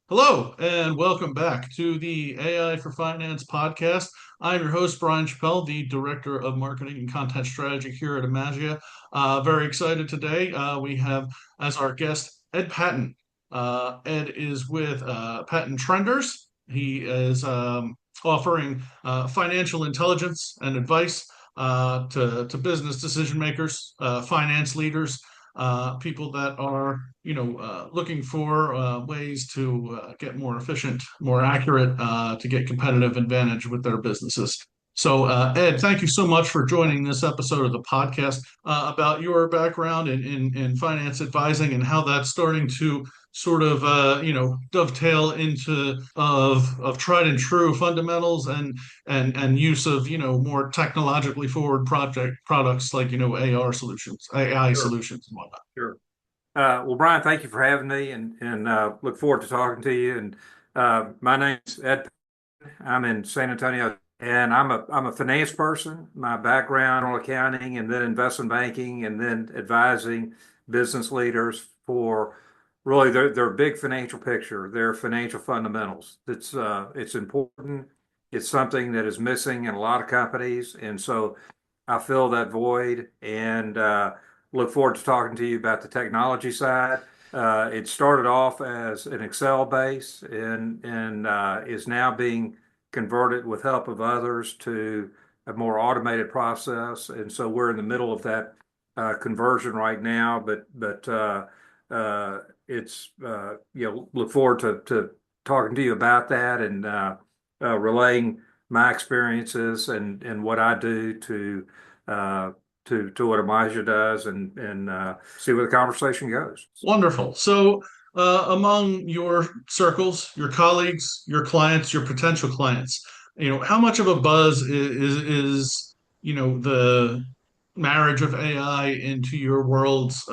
Hello, and welcome back to the AI for Finance podcast. I'm your host, Brian Shappell, the Director of Marketing and Content Strategy here at Emagia. Very excited today. We have as our guest Ed Patton. Ed is with Patton Trenders. He is offering financial intelligence and advice to business decision makers, finance leaders, people that are looking for ways to get more efficient, more accurate, to get competitive advantage with their businesses. So, Ed, thank you so much for joining this episode of the podcast about your background in finance advising and how that's starting to sort of dovetail into of tried and true fundamentals and use of more technologically forward project products like AR solutions, AI Sure, solutions and whatnot. sure. Well, Brian, thank you for having me, and look forward to talking to you. And my name's Ed. I'm in San Antonio, and I'm a finance person. My background on accounting, and then investment banking, and then advising business leaders for really their big financial picture, their financial fundamentals. It's important. It's something that is missing in a lot of companies, and so I fill that void and look forward to talking to you about the technology side. It started off as an Excel base and is now being converted with help of others to a more automated process. And so we're in the middle of that conversion right now. But it's look forward to talking to you about that and relaying my experiences and what I do uh, to what Emagia does and see where the conversation goes. Wonderful. So, among your circles, your colleagues, your clients, your potential clients, how much of a buzz is the marriage of AI into your worlds,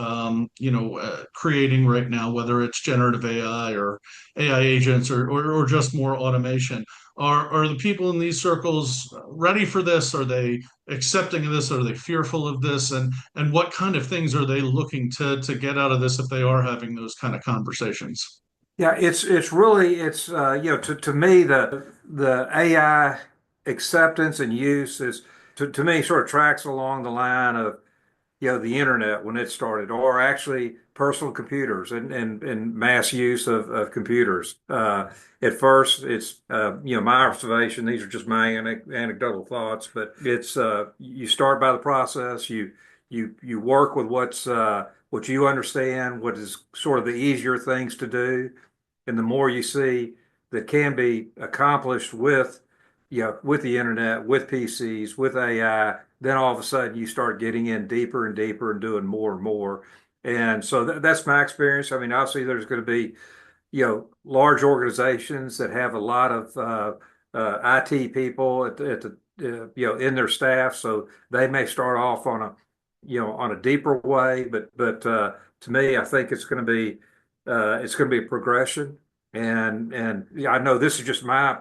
creating right now, whether it's generative AI or AI agents or just more automation. Are the people in these circles ready for this? Are they accepting of this? Are they fearful of this? And what kind of things are they looking to get out of this if they are having those kind of conversations? Yeah, it's really to me the AI acceptance and use is to me sort of tracks along the line of the internet when it started, or actually personal computers and mass use of computers. At first, it's my observation. These are just my anecdotal thoughts, but it's you start by the process. You work with what you understand, what is sort of the easier things to do, and the more you see that can be accomplished with the internet, with PCs, with AI, then all of a sudden you start getting in deeper and deeper and doing more and more. And so that's my experience. I mean, obviously there's going to be, large organizations that have a lot of IT people in their staff, so they may start off on a deeper way. But to me, I think it's going to be a progression. And yeah, I know this is just my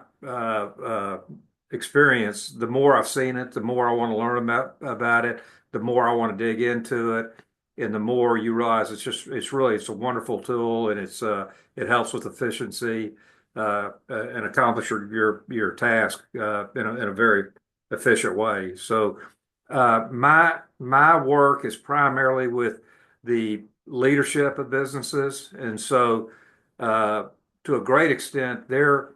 experience. The more I've seen it, the more I want to learn about it, the more I want to dig into it, and the more you realize it's a wonderful tool, and it helps with efficiency and accomplish your task in a very efficient way. So my work is primarily with the leadership of businesses, and so to a great extent, they're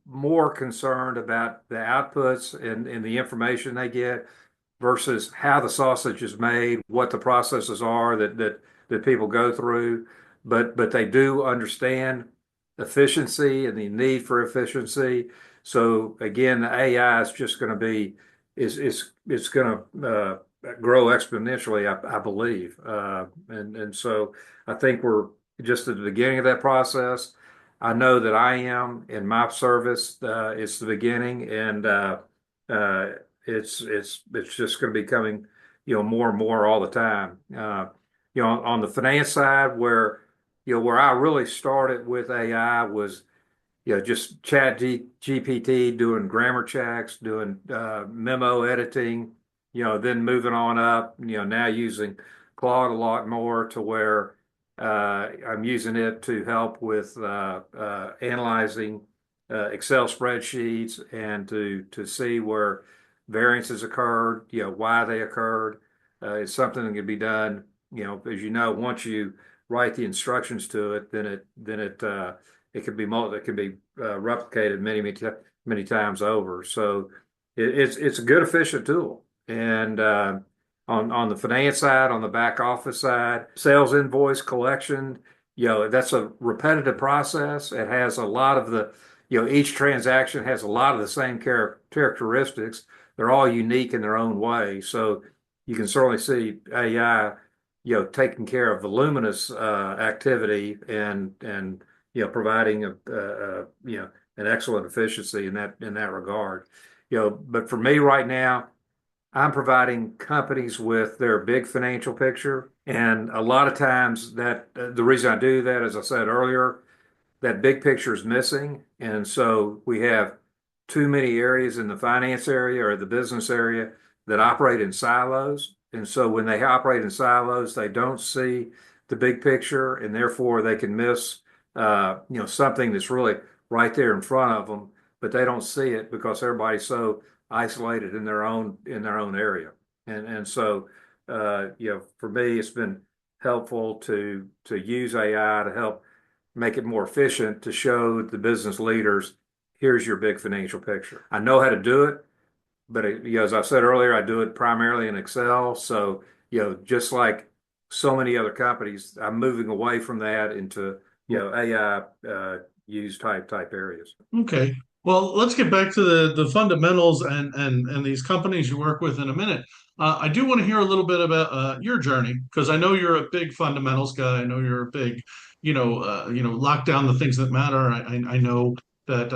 more concerned about the outputs and the information they get versus how the sausage is made, what the processes are that people go through. But they do understand efficiency and the need for efficiency. So again, the AI is just going to be is it's going to grow exponentially, I believe. And so I think we're just at the beginning of that process. I know that I am in my service. It's the beginning, and uh, it's just going to be coming, more and more all the time. On the finance side, where I really started with AI was just GPT, doing grammar checks, doing memo editing, then moving on up, now using Claude a lot more to where I'm using it to help with analyzing Excel spreadsheets and to see where variances occurred, why they occurred. It's something that can be done, as you know, once you write the instructions to it, it can be replicated many times over. So it's a good efficient tool. And on the finance side, on the back office side, sales invoice collection, that's a repetitive process. It has a lot of each transaction has a lot of the same characteristics. They're all unique in their own way. So you can certainly see AI, taking care of voluminous activity and providing an excellent efficiency in that regard. But for me right now, I'm providing companies with their big financial picture. And a lot of times that the reason I do that, as I said earlier, that big picture is missing. And so we have too many areas in the finance area or the business area that operate in silos. And so when they operate in silos, they don't see the big picture, and therefore they can miss, something that's really right there in front of them, but they don't see it because everybody's so isolated in their own area. And so, for me, it's been helpful to use AI to help make it more efficient to show the business leaders, here's your big financial picture. I know how to do it, but as I said earlier, I do it primarily in Excel. So, just like so many other companies, I'm moving away from that into, AI use type areas. Okay. Well, let's get back to the fundamentals and these companies you work with in a minute. I do want to hear a little bit about your journey because I know you're a big fundamentals guy. I know you're a big, lock down the things that matter. I know that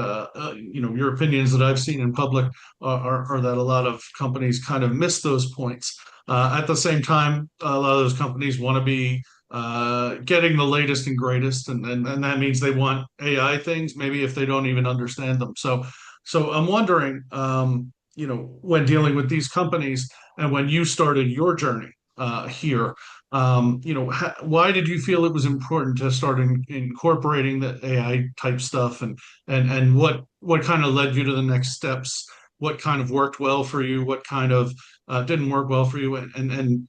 your opinions that I've seen in public are that a lot of companies kind of miss those points. At the same time, a lot of those companies want to be getting the latest and greatest, and that means they want AI things, maybe if they don't even understand them. So I'm wondering, when dealing with these companies and when you started your journey here, why did you feel it was important to start incorporating the AI type stuff, and what kind of led you to the next steps? What kind of worked well for you? What kind of didn't work well for you? And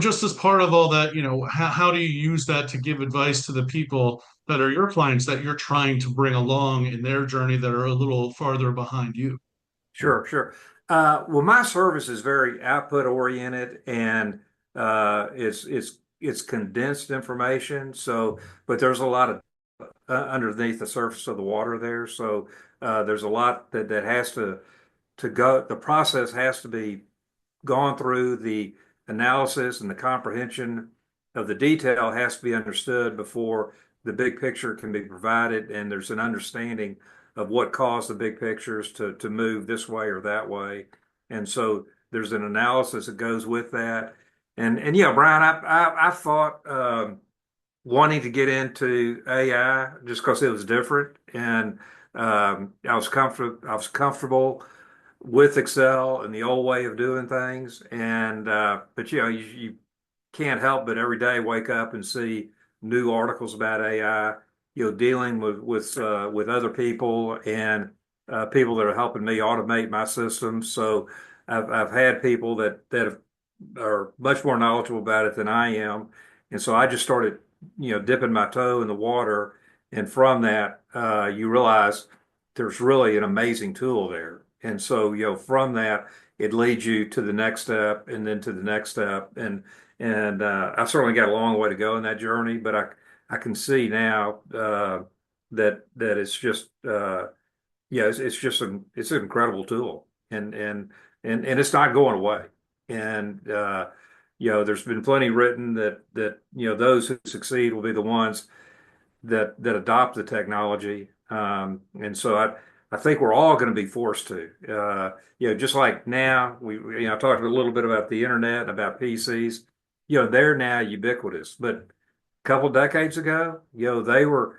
just as part of all that, how do you use that to give advice to the people that are your clients that you're trying to bring along in their journey that are a little farther behind you? Sure, sure. Well, my service is very output oriented, and it's condensed information. So, but there's a lot of underneath the surface of the water there. So there's a lot that has to go. The process has to be gone through. The analysis and the comprehension of the detail has to be understood before the big picture can be provided, and there's an understanding of what caused the big pictures to move this way or that way. And so there's an analysis that goes with that. And yeah, Brian, I thought wanting to get into AI just because it was different, and I was comfortable with Excel and the old way of doing things. And but you can't help but every day wake up and see new articles about AI. Dealing with other people and people that are helping me automate my systems. So I've had people that are much more knowledgeable about it than I am, and so I just started dipping my toe in the water. And from that, you realize there's really an amazing tool there. And so, from that, it leads you to the next step and then to the next step. And I've certainly got a long way to go in that journey, but I can see now that it's just it's an incredible tool, and it's not going away. And there's been plenty written that those who succeed will be the ones that adopt the technology. And so I think we're all going to be forced to. Just like now, I talked a little bit about the internet and about PCs. They're now ubiquitous, but a couple decades ago, they were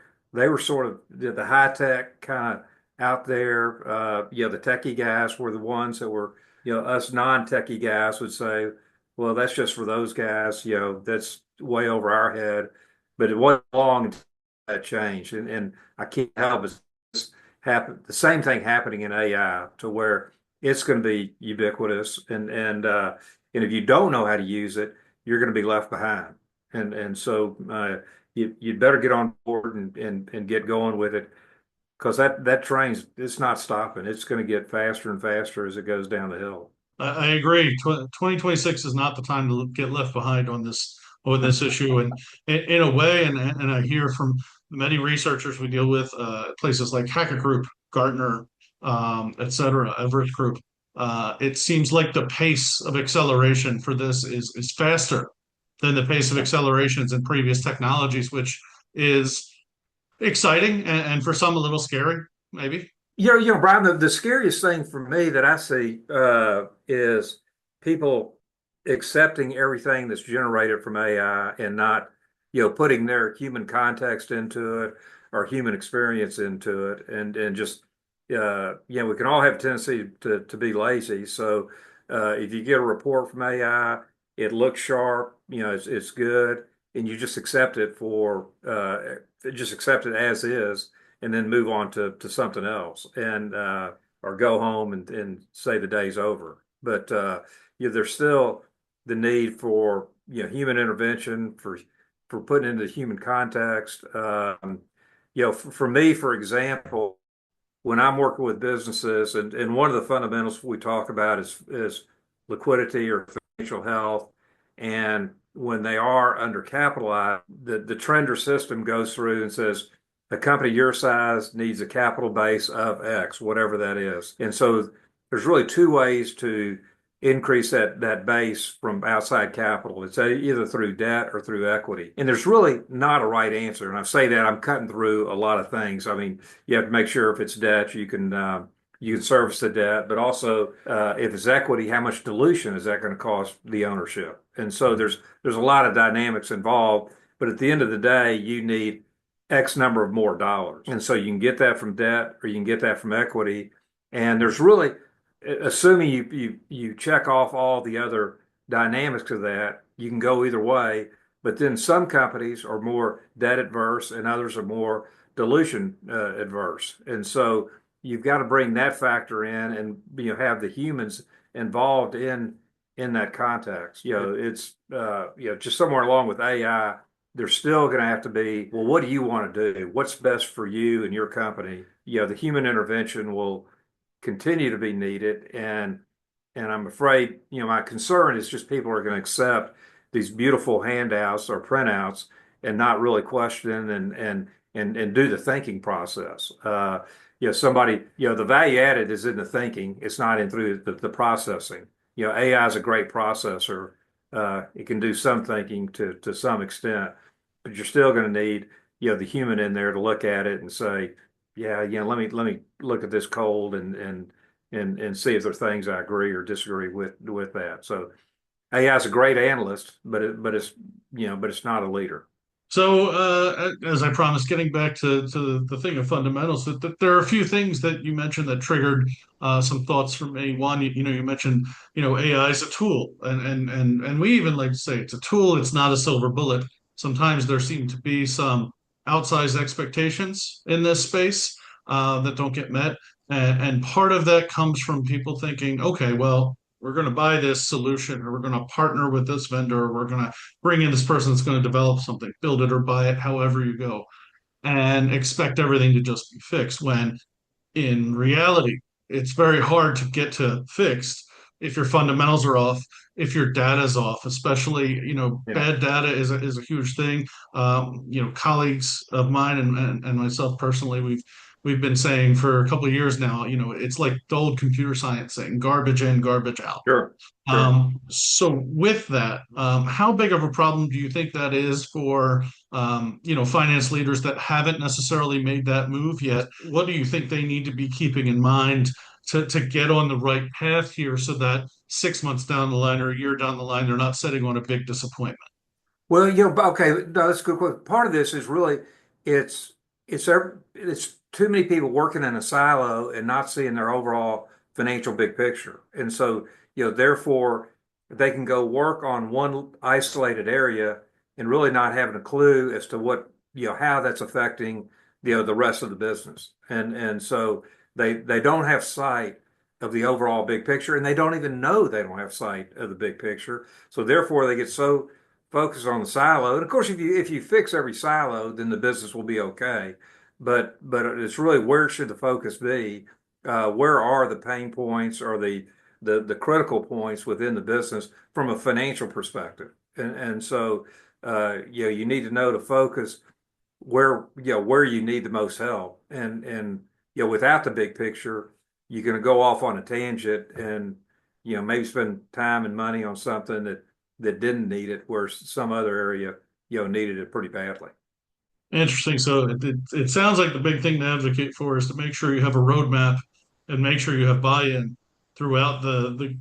sort of the high tech kind of out there. The techie guys were the ones that were, us non-techie guys would say, well, that's just for those guys. That's way over our head. but it wasn't long until that changed. And I can't help but happen the same thing happening in AI to where it's going to be ubiquitous and if you don't know how to use it, you're going to be left behind. And so you'd better get on board and get going with it because that train's it's not stopping. It's going to get faster and faster as it goes down the hill. I agree. 2026 is not the time to get left behind on this issue. And in a way, and I hear from many researchers we deal with, places like Hacker Group, Gartner, et cetera, Everest Group. It seems like the pace of acceleration for this is faster than the pace of accelerations in previous technologies, which is exciting and for some a little scary, maybe. Brian, the scariest thing for me that I see is people accepting everything that's generated from AI and not, putting their human context into it or human experience into it, and just, we can all have a tendency to be lazy. So if you get a report from AI, it looks sharp, it's good, and you just accept it just accept it as is and then move on to something else and or go home and say the day's over. But there's still the need for human intervention for putting into human context. For me, for example, when I'm working with businesses, and one of the fundamentals we talk about is liquidity or financial health, and when they are undercapitalized, the trender system goes through and says, a company your size needs a capital base of X, whatever that is. And so there's really two ways to increase that base from outside capital. It's either through debt or through equity. And there's really not a right answer. And I say that I'm cutting through a lot of things. I mean, you have to make sure if it's debt, you can service the debt, but also if it's equity, how much dilution is that going to cost the ownership? And so there's a lot of dynamics involved. But at the end of the day, you need X number of more dollars. And so you can get that from debt or you can get that from equity. And there's really, assuming you check off all the other dynamics of that, you can go either way. But then some companies are more debt adverse and others are more dilution adverse. And so you've got to bring that factor in and have the humans involved in that context. It's just somewhere along with AI there's still going to have to be, well, what do you want to do? What's best for you and your company? The human intervention will continue to be needed. And I'm afraid, my concern is just people are going to accept these beautiful handouts or printouts and not really question and do the thinking process. Somebody, the value added is in the thinking. It's not in through the processing. AI is a great processor. It can do some thinking to some extent, but you're still going to need, the human in there to look at it and say, yeah, let me look at this cold and see if there's things I agree or disagree with that. So AI is a great analyst, but it's not a leader. So, as I promised, getting back to the thing of fundamentals, that there are a few things that you mentioned that triggered some thoughts from me. One, you mentioned, AI is a tool, and we even like to say it's a tool. It's not a silver bullet. Sometimes there seem to be some outsized expectations in this space that don't get met, and part of that comes from people thinking, okay, well, we're going to buy this solution, or we're going to partner with this vendor, or we're going to bring in this person that's going to develop something, build it or buy it, however you go, and expect everything to just be fixed. When in reality, it's very hard to get to fixed if your fundamentals are off, if your data is off, especially, Yeah, bad data is a huge thing. Colleagues of mine and myself personally, we've been saying for a couple of years now, it's like the old computer science saying garbage in, garbage out. sure, sure. So with that, how big of a problem do you think that is for finance leaders that haven't necessarily made that move yet? What do you think they need to be keeping in mind to get on the right path here so that 6 months down the line or a year down the line, they're not sitting on a big disappointment? Well, okay, no, that's a good question. Part of this is really it's too many people working in a silo and not seeing their overall financial big picture. And so, therefore they can go work on one isolated area and really not having a clue as to what, how that's affecting, the rest of the business. And so they don't have sight of the overall big picture, and they don't even know they don't have sight of the big picture. So therefore they get so focused on the silo. And of course, if you fix every silo, then the business will be okay. But it's really, where should the focus be? Where are the pain points or the critical points within the business from a financial perspective? And so you need to know to focus where you need the most help. And without the big picture, you're going to go off on a tangent and maybe spend time and money on something that didn't need it, where some other area needed it pretty badly. Interesting. So it sounds like the big thing to advocate for is to make sure you have a roadmap and make sure you have buy-in throughout the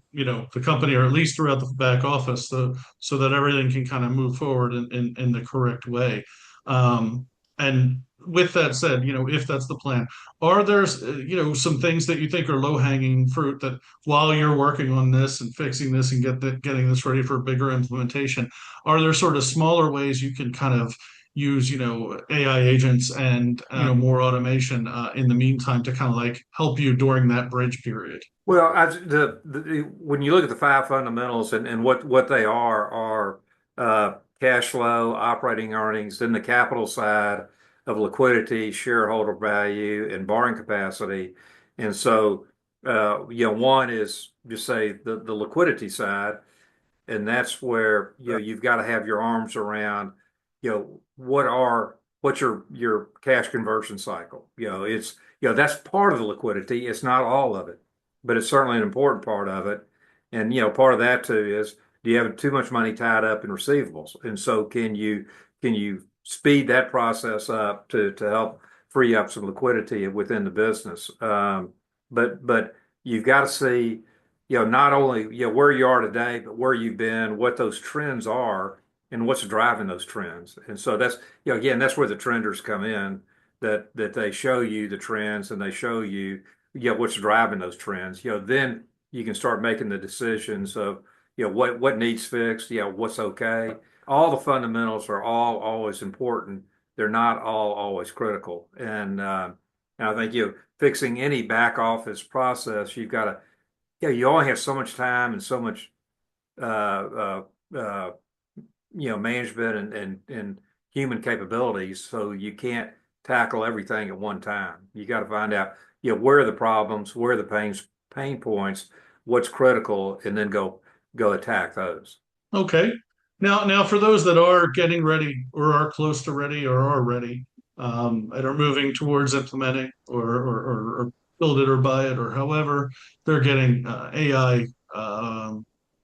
company, or at least throughout the back office, so that everything can kind of move forward in the correct way. And with that said, if that's the plan, are there some things that you think are low-hanging fruit, that while you're working on this and fixing this and getting this ready for bigger implementation, are there sort of smaller ways you can kind of use AI agents and more automation in the meantime to kind of like help you during that bridge period? Well, when you look at the five fundamentals, and what they are cash flow, operating earnings, then the capital side of liquidity, shareholder value, and borrowing capacity. And so, one is just say the liquidity side, and that's where you've got to have your arms around what's your cash conversion cycle. It's that's part of the liquidity. It's not all of it, but it's certainly an important part of it. And part of that too is, do you have too much money tied up in receivables? And so can you speed that process up to help free up some liquidity within the business? But you've got to see not only where you are today, but where you've been, what those trends are, and what's driving those trends. And so that's again, that's where the trenders come in, that they show you the trends, and they show you what's driving those trends. Then you can start making the decisions of what needs fixed, what's okay. All the fundamentals are all always important. They're not all always critical. And I think fixing any back office process, you've got to you only have so much time and so much uh, uh, uh, management and human capabilities, so you can't tackle everything at one time. You got to find out where are the problems, where are the pain points, what's critical, and then go attack those. Okay. Now for those that are getting ready or are close to ready or are ready, and are moving towards implementing or build it or buy it, or however they're getting AI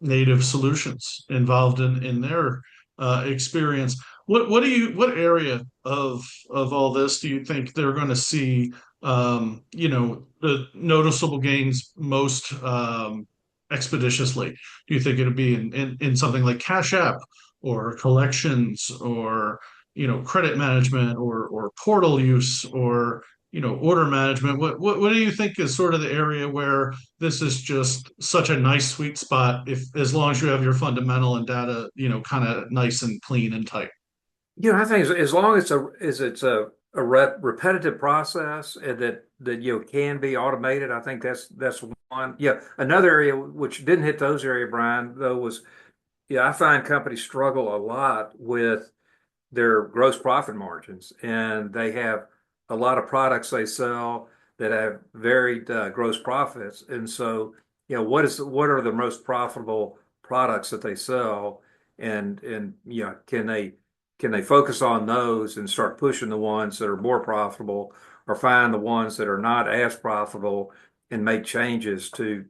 native solutions involved in their experience. What area of all this do you think they're going to see the noticeable gains most expeditiously? Do you think it'd be in something like Cash App or collections, or credit management, or portal use, or order management? What do you think is sort of the area where this is just such a nice sweet spot, if as long as you have your fundamental and data kind of nice and clean and tight? I think as long as it's a repetitive process, and that can be automated, I think that's one. Another area which didn't hit those area, Brian, though, was I find companies struggle a lot with their gross profit margins, and they have a lot of products they sell that have varied gross profits. And so, what are the most profitable products that they sell, and can they focus on those and start pushing the ones that are more profitable, or find the ones that are not as profitable and make changes to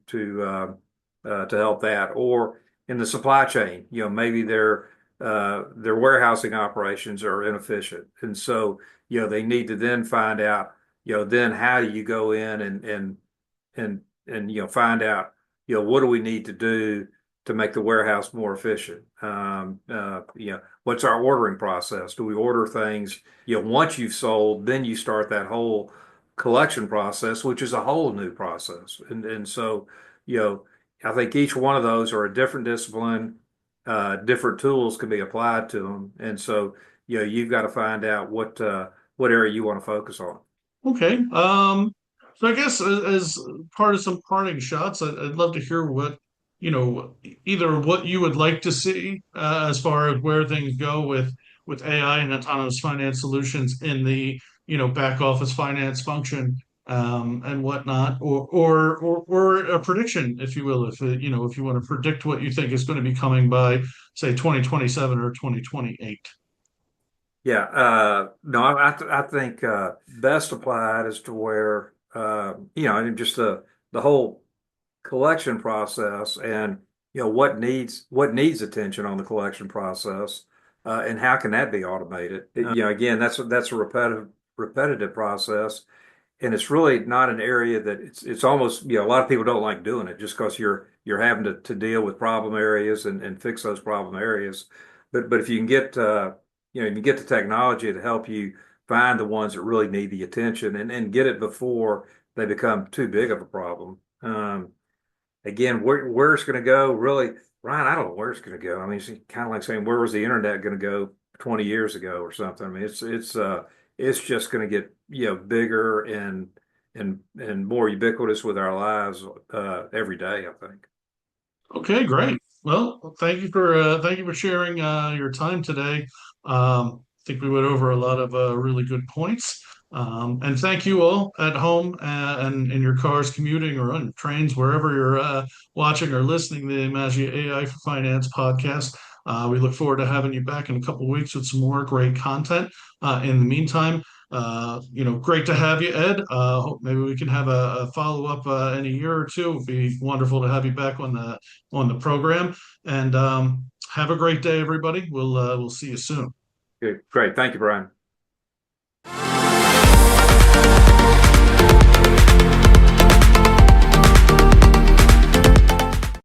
help that. Or in the supply chain, maybe their warehousing operations are inefficient, and so they need to then find out then how do you go in and find out what do we need to do to make the warehouse more efficient. What's our ordering process? Do we order things once you've sold, then you start that whole collection process, which is a whole new process. And so I think each one of those are a different discipline, different tools can be applied to them. And so, you've got to find out what area you want to focus on. Okay. So I guess as part of some parting shots, I'd love to hear what, either what you would like to see as far as where things go with AI and autonomous finance solutions in the, back office finance function and whatnot, or a prediction, if you will, if you want to predict what you think is going to be coming by, say, 2027 or 2028. Yeah, no, I think best applied is to where and just the whole collection process, and what needs attention on the collection process, and how can that be automated? Again, that's a repetitive process, and it's really not an area that it's almost, a lot of people don't like doing it just because you're having to deal with problem areas and fix those problem areas. But if you can get you can get the technology to help you find the ones that really need the attention, and get it before they become too big of a problem. Again, where it's going to go, really, Ryan, I don't know where it's going to go. I mean, it's kind of like saying, where was the internet going to go 20 years ago or something? I mean, it's just going to get, bigger and more ubiquitous with our lives every day, I think. Okay, great. Well, thank you for sharing your time today. I think we went over a lot of really good points. And thank you all at home and in your cars commuting or on trains, wherever you're watching or listening to the Emagia AI for Finance podcast. We look forward to having you back in a couple of weeks with some more great content. In the meantime, great to have you, Ed. Hope maybe we can have a follow up in a year or two. It'd be wonderful to have you back on the program. And have a great day, everybody. We'll see you soon. Good. Great. Thank you, Brian.